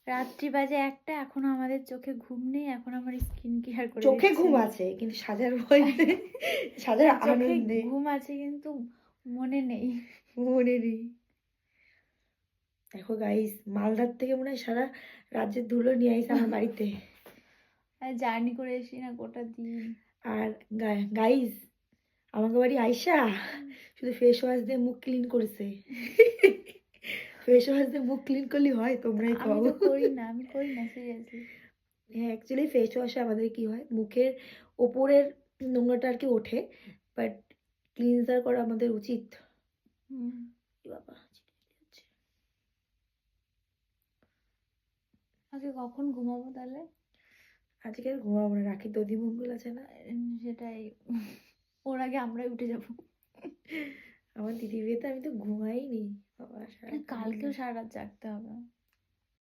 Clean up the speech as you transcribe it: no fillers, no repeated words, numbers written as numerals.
রাত্রি বাজে ১টা, এখনো আমাদের চোখে ঘুম নেই। এখন আমার স্কিন কেয়ার করে চোখে দিচ্ছে। ঘুম আছে কিন্তু সাজার ভয়তে, সাজার চোখে আনন্দে ঘুম আছে কিন্তু মনে নেই। মনে নেই। দেখো গাইস, মালদার থেকে মনে হয় সারা রাজ্যের ধুলো নিয়ে আইছে আমার বাড়িতে। জার্নি করে এসি না গোটা দিন। আর গাইস, আমাকে বাড়ি আইসা শুধু ফেস ওয়াশ দিয়ে মুখ ক্লিন করেছে। ফেস ওয়াশ দিয়ে মুখ ক্লিন করলে হয়? তোমরাই আমি খাও। তো করি না, আমি করি না সিরিয়াসলি। হ্যাঁ, অ্যাকচুয়ালি ফেস ওয়াশে আমাদের কি হয়, মুখের ওপরের নোংরাটা আর কি ওঠে, বাট ক্লিনজার করা আমাদের উচিত। হুম। এ বাবা, আজকে কখন ঘুমাবো তাহলে? আজকে আর ঘুমাবো না, রাখি দধিমঙ্গল আছে না। সেটাই, ওর আগে আমরাই উঠে যাবো। আমার দিদির বিয়েতে আমি তো ঘুমাইনি বাবা, সারা কালকেও সারা রাত জাগতে হবে।